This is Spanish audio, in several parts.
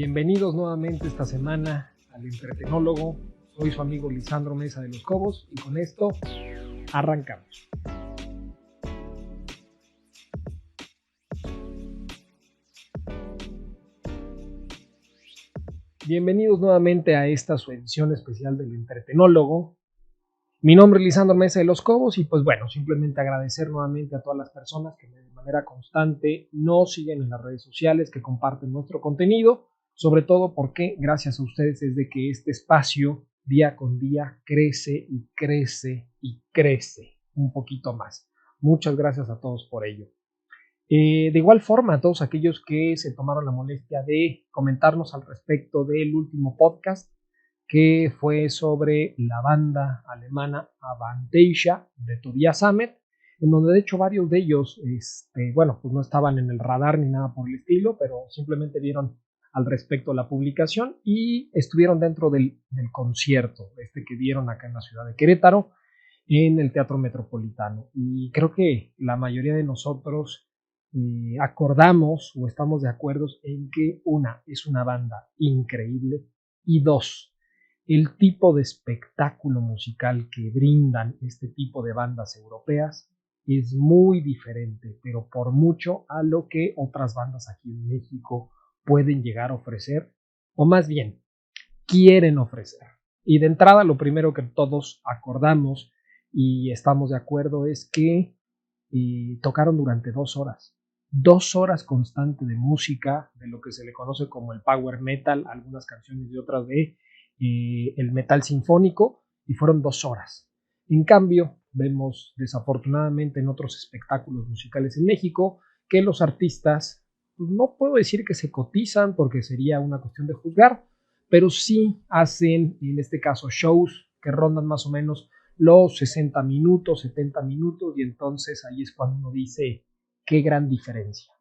Bienvenidos nuevamente esta semana al Entretenólogo. Soy su amigo Lisandro Mesa de Los Cobos y con esto arrancamos. Bienvenidos nuevamente a esta su edición especial del Entretenólogo. Mi nombre es Lisandro Mesa de Los Cobos y pues bueno, simplemente agradecer nuevamente a todas las personas que de manera constante nos siguen en las redes sociales, que comparten nuestro contenido, sobre todo porque gracias a ustedes es de que este espacio día con día crece y crece y crece un poquito más. Muchas gracias a todos por ello. De igual forma, a todos aquellos que se tomaron la molestia de comentarnos al respecto del último podcast, que fue sobre la banda alemana Avantasia de Tobias Sammet, en donde de hecho varios de ellos, pues no estaban en el radar ni nada por el estilo, pero simplemente vieron al respecto la publicación y estuvieron dentro del concierto que dieron acá en la ciudad de Querétaro, en el Teatro Metropolitano. Y creo que la mayoría de nosotros acordamos o estamos de acuerdo en que una, es una banda increíble y dos, el tipo de espectáculo musical que brindan este tipo de bandas europeas es muy diferente, pero por mucho a lo que otras bandas aquí en México pueden llegar a ofrecer, o más bien, quieren ofrecer. Y de entrada, lo primero que todos acordamos y estamos de acuerdo es que tocaron durante 2 horas. 2 horas constante de música, de lo que se le conoce como el power metal, algunas canciones y otras de el metal sinfónico, y fueron 2 horas. En cambio, vemos desafortunadamente en otros espectáculos musicales en México que los artistas, pues no puedo decir que se cotizan porque sería una cuestión de juzgar, pero sí hacen, en este caso, shows que rondan más o menos los 60 minutos, 70 minutos, y entonces ahí es cuando uno dice, qué gran diferencia.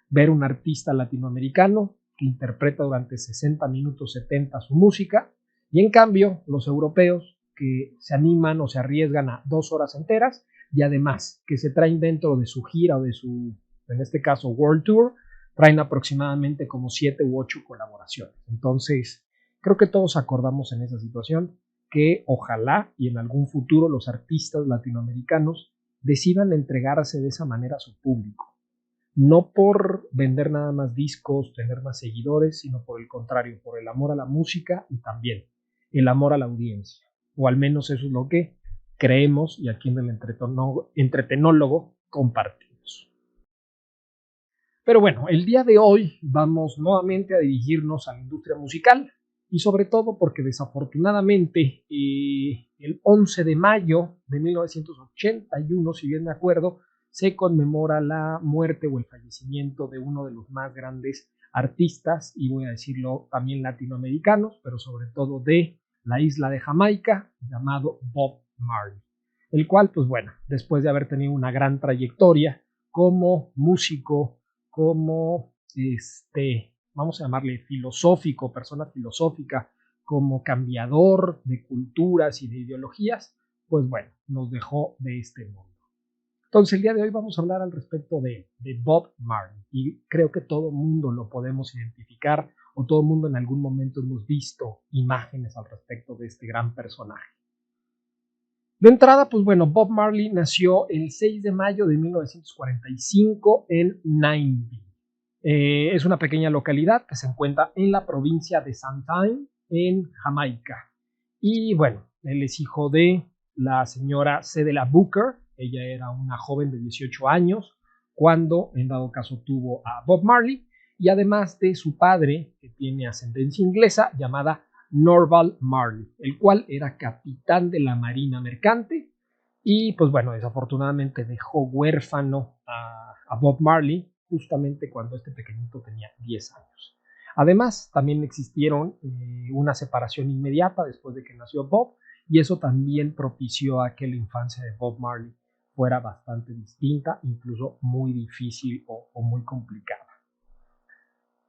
Ver un artista latinoamericano que interpreta durante 60 minutos, 70 su música, y en cambio los europeos que se animan o se arriesgan a 2 horas enteras, y además que se traen dentro de su gira o de su, en este caso, World Tour, traen aproximadamente como 7 u 8 colaboraciones. Entonces, creo que todos acordamos en esa situación que ojalá y en algún futuro los artistas latinoamericanos decidan entregarse de esa manera a su público. No por vender nada más discos, tener más seguidores, sino por el contrario, por el amor a la música y también el amor a la audiencia. O al menos eso es lo que creemos y aquí en el Entretenólogo compartimos. Pero bueno, el día de hoy vamos nuevamente a dirigirnos a la industria musical y sobre todo porque desafortunadamente el 11 de mayo de 1981, si bien me acuerdo, se conmemora la muerte o el fallecimiento de uno de los más grandes artistas, y voy a decirlo también latinoamericanos, pero sobre todo de la isla de Jamaica, llamado Bob Marley, el cual, pues bueno, después de haber tenido una gran trayectoria como músico, como vamos a llamarle filosófico, persona filosófica, como cambiador de culturas y de ideologías, pues bueno, nos dejó de este mundo. Entonces el día de hoy vamos a hablar al respecto de Bob Marley, y creo que todo mundo lo podemos identificar, o todo mundo en algún momento hemos visto imágenes al respecto de este gran personaje. De entrada, pues bueno, Bob Marley nació el 6 de mayo de 1945 en Nainby. Es una pequeña localidad que se encuentra en la provincia de Santana, en Jamaica. Y bueno, él es hijo de la señora Cedella Booker. Ella era una joven de 18 años cuando, en dado caso, tuvo a Bob Marley, y además de su padre, que tiene ascendencia inglesa, llamada Norval Marley, el cual era capitán de la Marina Mercante, y pues bueno, desafortunadamente dejó huérfano a Bob Marley justamente cuando este pequeñito tenía 10 años. Además, también existieron una separación inmediata después de que nació Bob, y eso también propició a que la infancia de Bob Marley fuera bastante distinta, incluso muy difícil o muy complicada.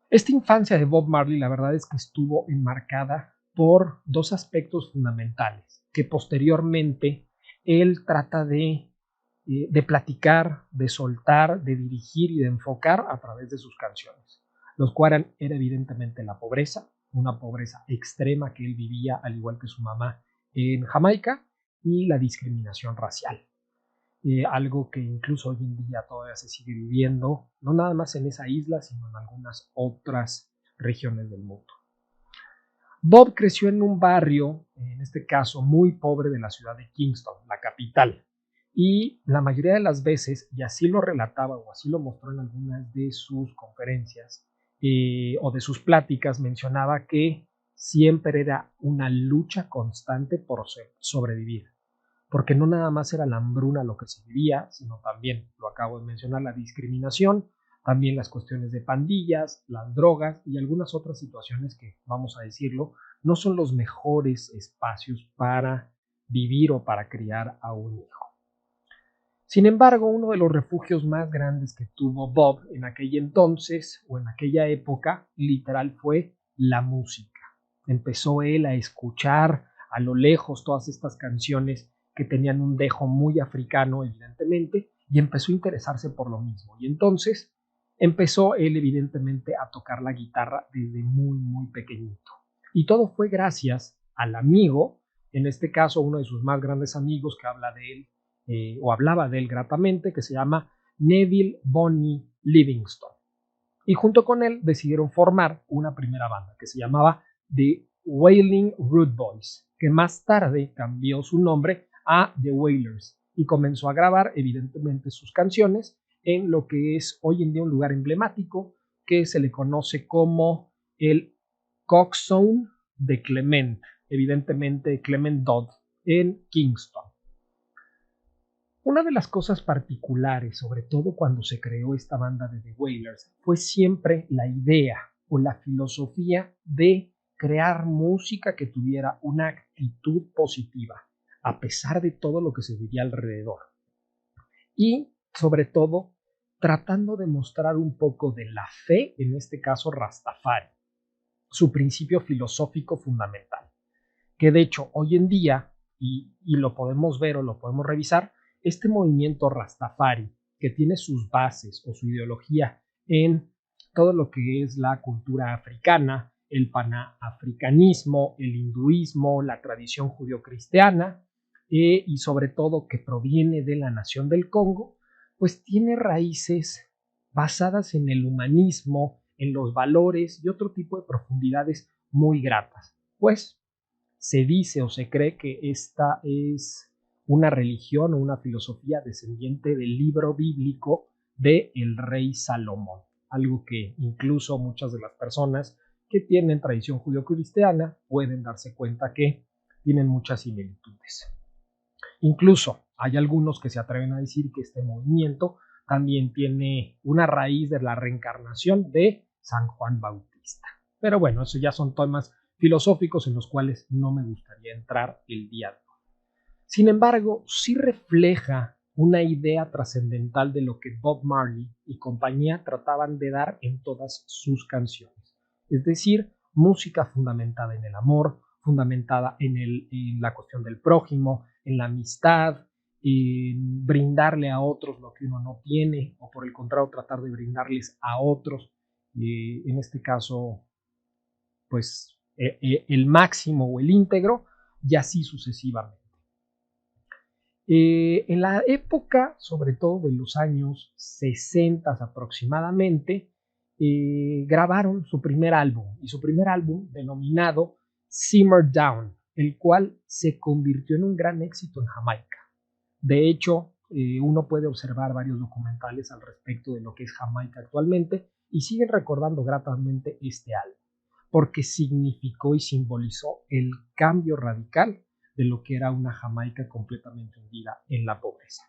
Esta infancia de Bob Marley, la verdad es que estuvo enmarcada por 2 aspectos fundamentales que posteriormente él trata de platicar, de soltar, de dirigir y de enfocar a través de sus canciones. los cuales era evidentemente la pobreza, una pobreza extrema que él vivía, al igual que su mamá, en Jamaica, y la discriminación racial. Algo que incluso hoy en día todavía se sigue viviendo, no nada más en esa isla, sino en algunas otras regiones del mundo. Bob creció en un barrio, en este caso muy pobre, de la ciudad de Kingston, la capital, y la mayoría de las veces, y así lo relataba o así lo mostró en algunas de sus conferencias o de sus pláticas, mencionaba que siempre era una lucha constante por sobrevivir, porque no nada más era la hambruna lo que se vivía, sino también, lo acabo de mencionar, la discriminación, también las cuestiones de pandillas, las drogas y algunas otras situaciones que, vamos a decirlo, no son los mejores espacios para vivir o para criar a un hijo. Sin embargo, uno de los refugios más grandes que tuvo Bob en aquel entonces o en aquella época, literal, fue la música. Empezó él a escuchar a lo lejos todas estas canciones que tenían un dejo muy africano, evidentemente, y empezó a interesarse por lo mismo. Y entonces empezó él, evidentemente, a tocar la guitarra desde muy, muy pequeñito. Y todo fue gracias al amigo, en este caso uno de sus más grandes amigos que habla de él, o hablaba de él gratamente, que se llama Neville Bonnie Livingston. Y junto con él decidieron formar una primera banda que se llamaba The Wailing Rude Boys, que más tarde cambió su nombre a The Wailers y comenzó a grabar evidentemente sus canciones en lo que es hoy en día un lugar emblemático que se le conoce como el Coxsone de Clement, evidentemente Clement Dodd, en Kingston. Una de las cosas particulares, sobre todo cuando se creó esta banda de The Wailers, fue siempre la idea o la filosofía de crear música que tuviera una actitud positiva, a pesar de todo lo que se vivía alrededor. Y, sobre todo, tratando de mostrar un poco de la fe, en este caso Rastafari, su principio filosófico fundamental, que de hecho hoy en día, y lo podemos ver o lo podemos revisar, este movimiento Rastafari, que tiene sus bases o su ideología en todo lo que es la cultura africana, el panafricanismo, el hinduismo, la tradición judio-cristiana, y sobre todo que proviene de la nación del Congo, pues tiene raíces basadas en el humanismo, en los valores y otro tipo de profundidades muy gratas. Pues se dice o se cree que esta es una religión o una filosofía descendiente del libro bíblico de el rey Salomón, algo que incluso muchas de las personas que tienen tradición judio-cristiana pueden darse cuenta que tienen muchas similitudes. Incluso hay algunos que se atreven a decir que este movimiento también tiene una raíz de la reencarnación de San Juan Bautista. Pero bueno, eso ya son temas filosóficos en los cuales no me gustaría entrar el día de hoy. Sin embargo, sí refleja una idea trascendental de lo que Bob Marley y compañía trataban de dar en todas sus canciones. Es decir, música fundamentada en el amor, fundamentada en la cuestión del prójimo, en la amistad, en brindarle a otros lo que uno no tiene, o por el contrario, tratar de brindarles a otros, en este caso, pues el máximo o el íntegro, y así sucesivamente. En la época, sobre todo de los años 60 aproximadamente, grabaron su primer álbum, y su primer álbum denominado Simmer Down, el cual se convirtió en un gran éxito en Jamaica. De hecho, uno puede observar varios documentales al respecto de lo que es Jamaica actualmente y siguen recordando gratamente este álbum, porque significó y simbolizó el cambio radical de lo que era una Jamaica completamente hundida en la pobreza.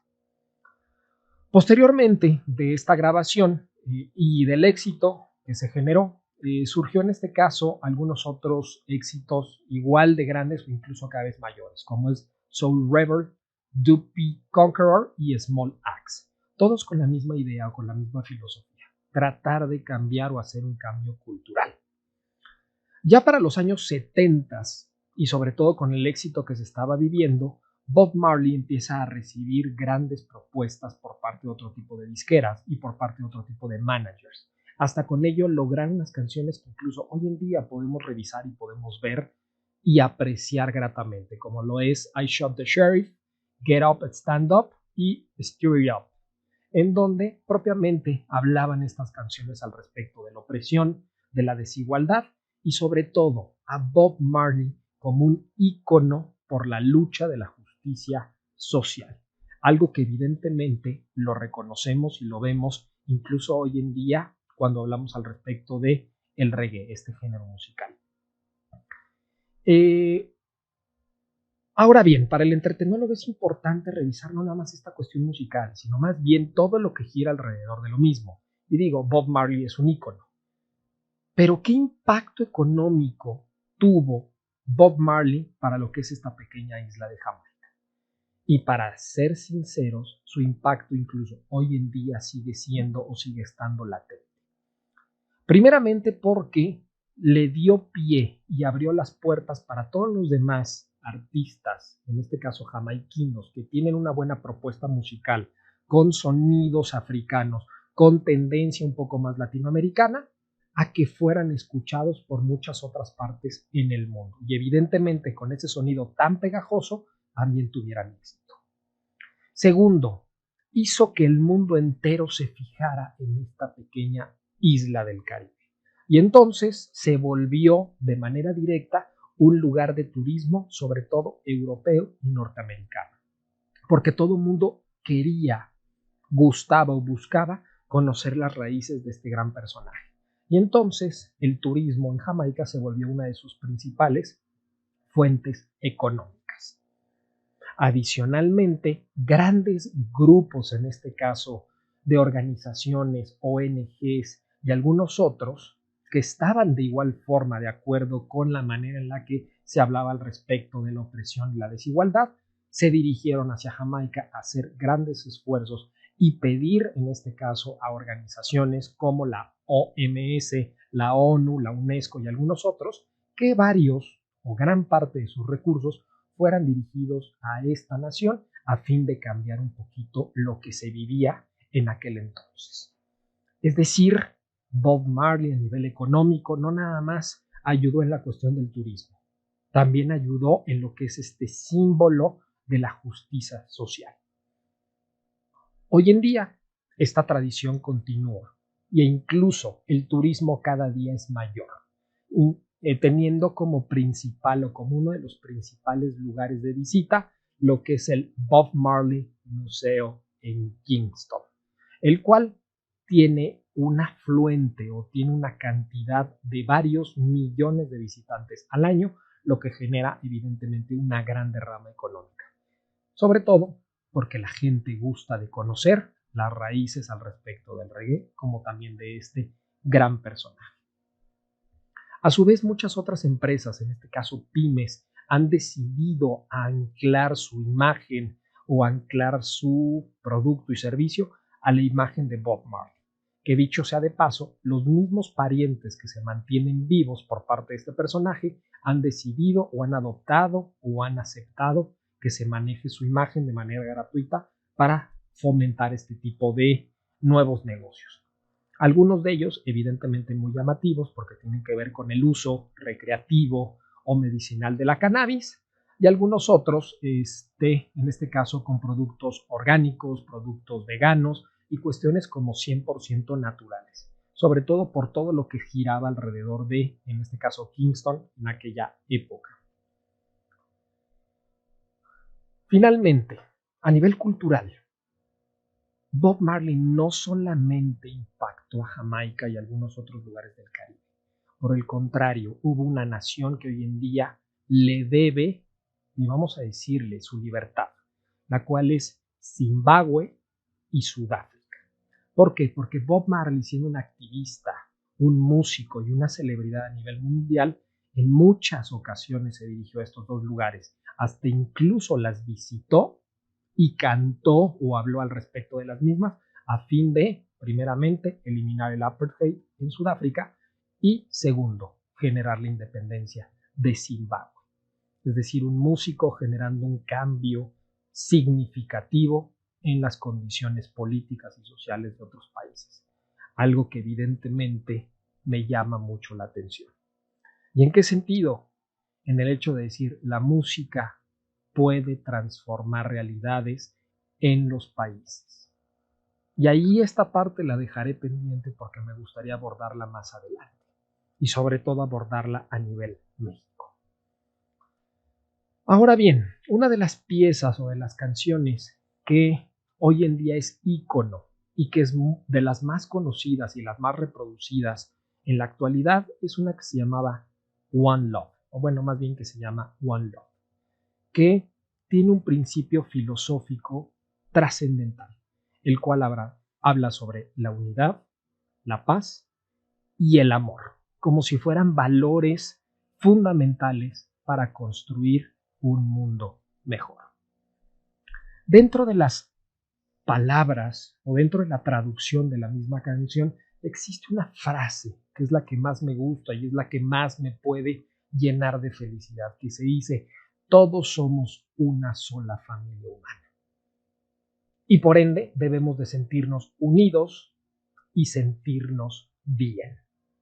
Posteriormente de esta grabación y del éxito que se generó, surgió en este caso algunos otros éxitos igual de grandes o incluso cada vez mayores, como es Soul Rebel, Duppy Conqueror y Small Axe, todos con la misma idea o con la misma filosofía, tratar de cambiar o hacer un cambio cultural. Ya para los años 70 y sobre todo con el éxito que se estaba viviendo, Bob Marley empieza a recibir grandes propuestas por parte de otro tipo de disqueras y por parte de otro tipo de managers, Hasta con ello lograron unas canciones que incluso hoy en día podemos revisar y podemos ver y apreciar gratamente, como lo es I Shot the Sheriff, Get Up and Stand Up y Stir It Up, en donde propiamente hablaban estas canciones al respecto de la opresión, de la desigualdad y sobre todo a Bob Marley como un ícono por la lucha de la justicia social. Algo que evidentemente lo reconocemos y lo vemos incluso hoy en día cuando hablamos al respecto de el reggae, este género musical. Ahora bien, para el entretenólogo es importante revisar no nada más esta cuestión musical, sino más bien todo lo que gira alrededor de lo mismo. Y digo, Bob Marley es un ícono. Pero ¿qué impacto económico tuvo Bob Marley para lo que es esta pequeña isla de Jamaica? Y para ser sinceros, su impacto incluso hoy en día sigue siendo o sigue estando latente. Primeramente porque le dio pie y abrió las puertas para todos los demás artistas, en este caso jamaiquinos, que tienen una buena propuesta musical, con sonidos africanos, con tendencia un poco más latinoamericana, a que fueran escuchados por muchas otras partes en el mundo. Y evidentemente con ese sonido tan pegajoso, también tuvieran éxito. Segundo, hizo que el mundo entero se fijara en esta pequeña isla del Caribe. Y entonces se volvió de manera directa un lugar de turismo, sobre todo europeo y norteamericano, porque todo el mundo quería, gustaba o buscaba conocer las raíces de este gran personaje. Y entonces el turismo en Jamaica se volvió una de sus principales fuentes económicas. Adicionalmente, grandes grupos, en este caso de organizaciones, ONGs y algunos otros, que estaban de igual forma de acuerdo con la manera en la que se hablaba al respecto de la opresión y la desigualdad, se dirigieron hacia Jamaica a hacer grandes esfuerzos y pedir, en este caso, a organizaciones como la OMS, la ONU, la UNESCO y algunos otros, que varios o gran parte de sus recursos fueran dirigidos a esta nación a fin de cambiar un poquito lo que se vivía en aquel entonces. Es decir, Bob Marley a nivel económico no nada más ayudó en la cuestión del turismo, también ayudó en lo que es este símbolo de la justicia social. Hoy en día esta tradición continúa e incluso el turismo cada día es mayor, teniendo como principal o como uno de los principales lugares de visita lo que es el Bob Marley Museo en Kingston, el cual tiene un afluente o tiene una cantidad de varios millones de visitantes al año, lo que genera evidentemente una gran derrama económica. Sobre todo porque la gente gusta de conocer las raíces al respecto del reggae, como también de este gran personaje. A su vez, muchas otras empresas, en este caso pymes, han decidido anclar su imagen o anclar su producto y servicio a la imagen de Bob Marley. Que dicho sea de paso, los mismos parientes que se mantienen vivos por parte de este personaje han decidido o han adoptado o han aceptado que se maneje su imagen de manera gratuita para fomentar este tipo de nuevos negocios. Algunos de ellos evidentemente muy llamativos porque tienen que ver con el uso recreativo o medicinal de la cannabis, y algunos otros, en este caso con productos orgánicos, productos veganos y cuestiones como 100% naturales, sobre todo por todo lo que giraba alrededor de, en este caso, Kingston en aquella época. Finalmente, a nivel cultural, Bob Marley no solamente impactó a Jamaica y algunos otros lugares del Caribe. Por el contrario, hubo una nación que hoy en día le debe, y vamos a decirle, su libertad, la cual es Zimbabue y Sudáfrica. ¿Por qué? Porque Bob Marley, siendo un activista, un músico y una celebridad a nivel mundial, en muchas ocasiones se dirigió a estos dos lugares, hasta incluso las visitó y cantó o habló al respecto de las mismas a fin de, primeramente, eliminar el apartheid en Sudáfrica y, segundo, generar la independencia de Zimbabue. Es decir, un músico generando un cambio significativo en las condiciones políticas y sociales de otros países. algo que evidentemente me llama mucho la atención. ¿Y en qué sentido? En el hecho de decir, la música puede transformar realidades en los países. Y ahí esta parte la dejaré pendiente porque me gustaría abordarla más adelante y sobre todo abordarla a nivel México. Ahora bien, una de las piezas o de las canciones que hoy en día es ícono y que es de las más conocidas y las más reproducidas en la actualidad es una que se llamaba One Love, o bueno, más bien que se llama One Love, que tiene un principio filosófico trascendental, el cual habla sobre la unidad, la paz y el amor, como si fueran valores fundamentales para construir un mundo mejor. Dentro de las palabras o dentro de la traducción de la misma canción existe una frase que es la que más me gusta y es la que más me puede llenar de felicidad, que se dice: todos somos una sola familia humana y por ende debemos de sentirnos unidos y sentirnos bien,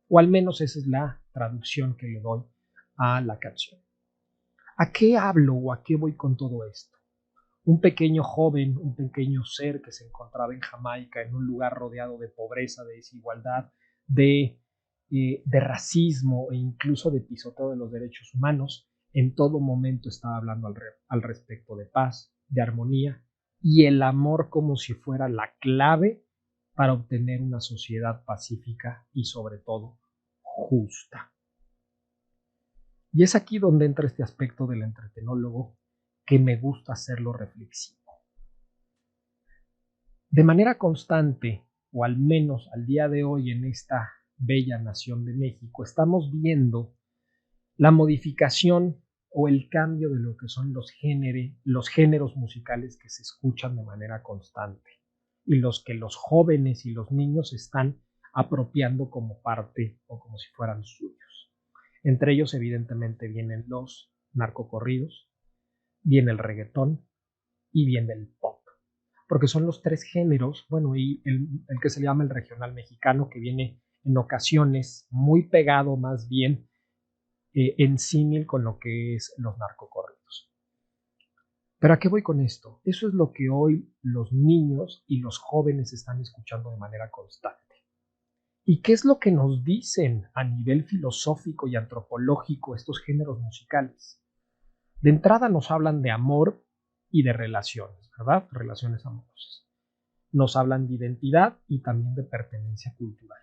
o al menos esa es la traducción que le doy a la canción. ¿A qué hablo o a qué voy con todo esto? Un pequeño joven, un pequeño ser que se encontraba en Jamaica, en un lugar rodeado de pobreza, de desigualdad, de racismo e incluso de pisoteo de los derechos humanos, en todo momento estaba hablando al respecto de paz, de armonía y el amor como si fuera la clave para obtener una sociedad pacífica y sobre todo justa. Y es aquí donde entra este aspecto del entretenólogo que me gusta hacerlo reflexivo. De manera constante, o al menos al día de hoy en esta bella nación de México, estamos viendo la modificación o el cambio de lo que son los géneros musicales que se escuchan de manera constante y los que los jóvenes y los niños están apropiando como parte o como si fueran suyos. Entre ellos, evidentemente, vienen los narcocorridos, viene el reggaetón y viene el pop, porque son los tres géneros, bueno, y el que se llama el regional mexicano, que viene en ocasiones muy pegado más bien en símil con lo que es los narcocorridos. ¿Pero a qué voy con esto? Eso es lo que hoy los niños y los jóvenes están escuchando de manera constante. ¿Y qué es lo que nos dicen a nivel filosófico y antropológico estos géneros musicales? De entrada nos hablan de amor y de relaciones, ¿verdad? Relaciones amorosas. Nos hablan de identidad y también de pertenencia cultural.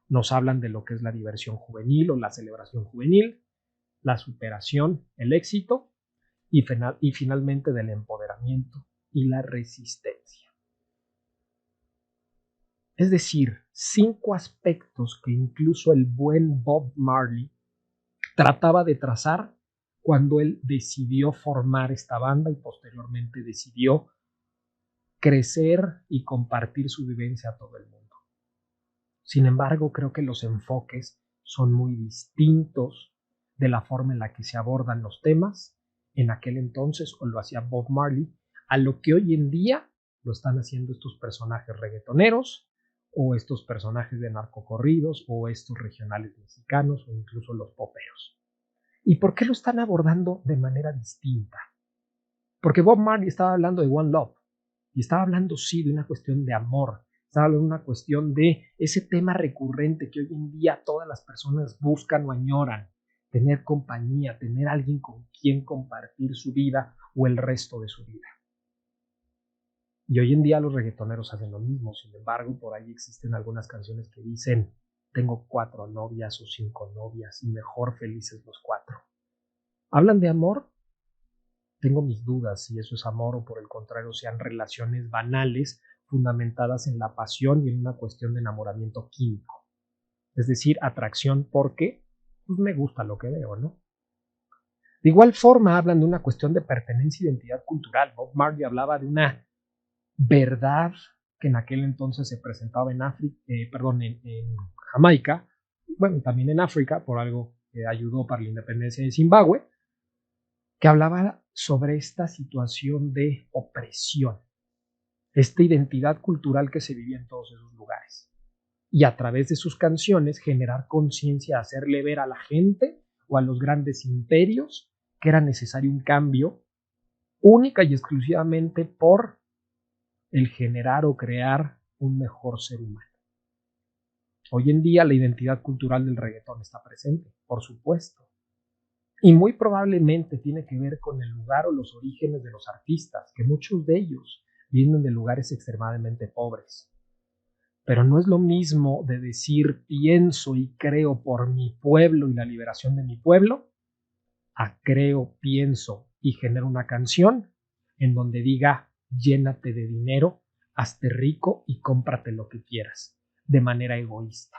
Nos hablan de lo que es la diversión juvenil o la celebración juvenil, la superación, el éxito y finalmente del empoderamiento y la resistencia. Es decir, 5 aspectos que incluso el buen Bob Marley trataba de trazar cuando él decidió formar esta banda y posteriormente decidió crecer y compartir su vivencia a todo el mundo. Sin embargo, creo que los enfoques son muy distintos de la forma en la que se abordan los temas en aquel entonces, o lo hacía Bob Marley, a lo que hoy en día lo están haciendo estos personajes reggaetoneros o estos personajes de narcocorridos o estos regionales mexicanos o incluso los poperos. ¿Y por qué lo están abordando de manera distinta? Porque Bob Marley estaba hablando de One Love y estaba hablando, sí, de una cuestión de amor, estaba hablando de una cuestión de ese tema recurrente que hoy en día todas las personas buscan o añoran, tener compañía, tener alguien con quien compartir su vida o el resto de su vida. Y hoy en día los reggaetoneros hacen lo mismo, sin embargo, por ahí existen algunas canciones que dicen: tengo 4 novias o 5 novias y mejor felices los 4. ¿Hablan de amor? Tengo mis dudas si eso es amor o por el contrario sean relaciones banales fundamentadas en la pasión y en una cuestión de enamoramiento químico. Es decir, atracción porque pues, me gusta lo que veo, ¿no? De igual forma hablan de una cuestión de pertenencia e identidad cultural. Bob Marley hablaba de una verdad que en aquel entonces se presentaba en Jamaica, bueno, también en África, por algo que ayudó para la independencia de Zimbabue, que hablaba sobre esta situación de opresión, esta identidad cultural que se vivía en todos esos lugares. y a través de sus canciones generar conciencia, hacerle ver a la gente o a los grandes imperios que era necesario un cambio única y exclusivamente por el generar o crear un mejor ser humano. Hoy en día la identidad cultural del reggaetón está presente, por supuesto, y muy probablemente tiene que ver con el lugar o los orígenes de los artistas, que muchos de ellos vienen de lugares extremadamente pobres. Pero no es lo mismo de decir pienso y creo por mi pueblo y la liberación de mi pueblo, a creo, pienso y genero una canción en donde diga llénate de dinero, hazte rico y cómprate lo que quieras, de manera egoísta.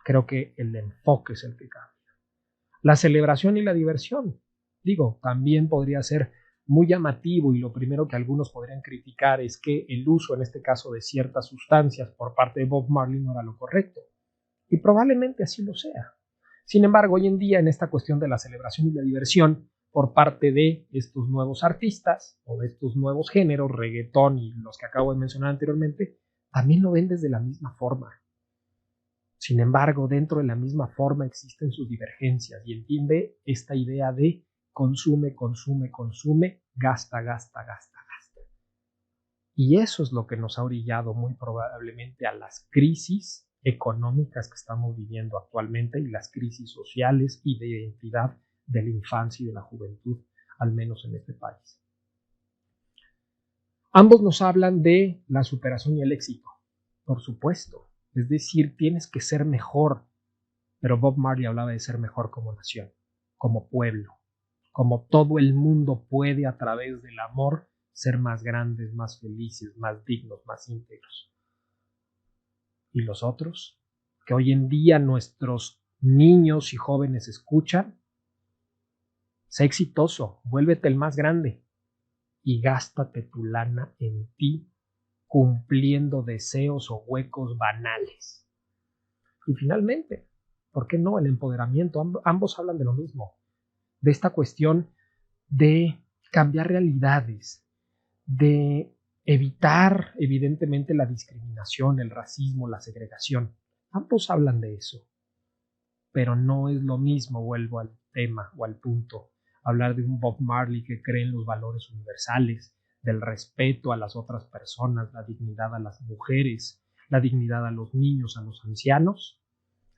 Creo que el enfoque es el que cambia. La celebración y la diversión, digo, también podría ser muy llamativo y lo primero que algunos podrían criticar es que el uso, en este caso, de ciertas sustancias por parte de Bob Marley no era lo correcto. Y probablemente así lo sea. Sin embargo, hoy en día, en esta cuestión de la celebración y la diversión, por parte de estos nuevos artistas o de estos nuevos géneros, reggaetón y los que acabo de mencionar anteriormente, también lo ven desde la misma forma. Sin embargo, dentro de la misma forma existen sus divergencias y entiende esta idea de consume, consume, consume, gasta, gasta, gasta, gasta. Y eso es lo que nos ha orillado muy probablemente a las crisis económicas que estamos viviendo actualmente y las crisis sociales y de identidad de la infancia y de la juventud, al menos en este país. Ambos nos hablan de la superación y el éxito, por supuesto. Es decir, tienes que ser mejor, pero Bob Marley hablaba de ser mejor como nación, como pueblo, como todo el mundo puede a través del amor ser más grandes, más felices, más dignos, más íntegros. ¿Y los otros? Que hoy en día nuestros niños y jóvenes escuchan, sé exitoso, vuélvete el más grande y gástate tu lana en ti, cumpliendo deseos o huecos banales. Y finalmente, ¿por qué no? El empoderamiento. Ambos hablan de lo mismo, de esta cuestión de cambiar realidades, de evitar evidentemente la discriminación, el racismo, la segregación. Ambos hablan de eso, pero no es lo mismo, vuelvo al tema o al punto, hablar de un Bob Marley que cree en los valores universales, del respeto a las otras personas, la dignidad a las mujeres, la dignidad a los niños, a los ancianos,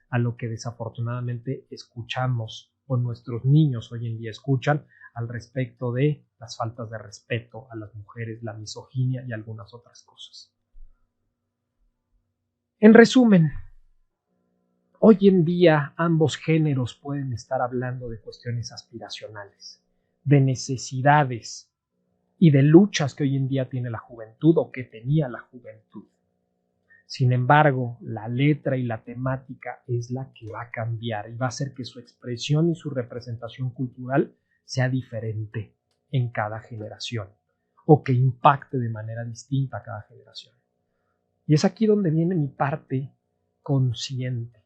a lo que desafortunadamente escuchamos o nuestros niños hoy en día escuchan al respecto de las faltas de respeto a las mujeres, la misoginia y algunas otras cosas. En resumen, hoy en día ambos géneros pueden estar hablando de cuestiones aspiracionales, de necesidades y de luchas que hoy en día tiene la juventud o que tenía la juventud. Sin embargo, la letra y la temática es la que va a cambiar y va a hacer que su expresión y su representación cultural sea diferente en cada generación o que impacte de manera distinta a cada generación. Y es aquí donde viene mi parte consciente.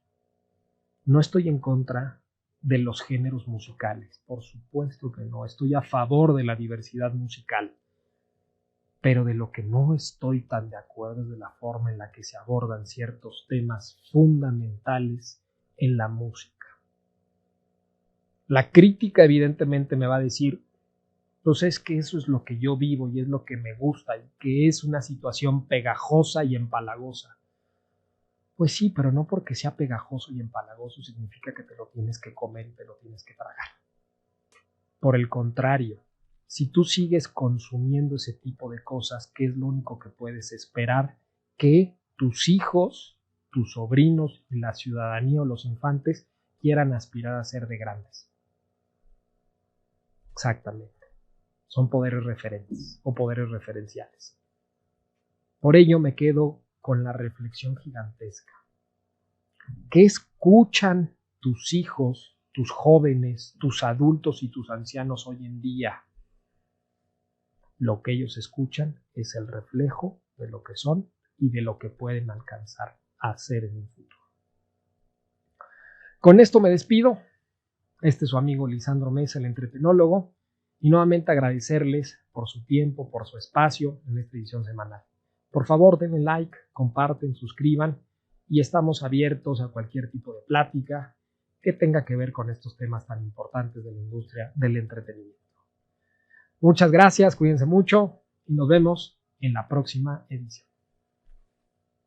No estoy en contra de los géneros musicales, por supuesto que no, estoy a favor de la diversidad musical. Pero de lo que no estoy tan de acuerdo es de la forma en la que se abordan ciertos temas fundamentales en la música. La crítica evidentemente me va a decir, pues es que eso es lo que yo vivo y es lo que me gusta y que es una situación pegajosa y empalagosa. Pues sí, pero no porque sea pegajoso y empalagoso significa que te lo tienes que comer y te lo tienes que tragar. Por el contrario, si tú sigues consumiendo ese tipo de cosas, ¿qué es lo único que puedes esperar? Que tus hijos, tus sobrinos y la ciudadanía o los infantes quieran aspirar a ser de grandes. Exactamente. Son poderes referentes o poderes referenciales. Por ello me quedo con la reflexión gigantesca. ¿Qué escuchan tus hijos, tus jóvenes, tus adultos y tus ancianos hoy en día? Lo que ellos escuchan es el reflejo de lo que son y de lo que pueden alcanzar a ser en un futuro. Con esto me despido. Este es su amigo Lisandro Mesa, el entretenólogo, y nuevamente agradecerles por su tiempo, por su espacio en esta edición semanal. Por favor, denle like, comparten, suscriban y estamos abiertos a cualquier tipo de plática que tenga que ver con estos temas tan importantes de la industria del entretenimiento. Muchas gracias, cuídense mucho y nos vemos en la próxima edición.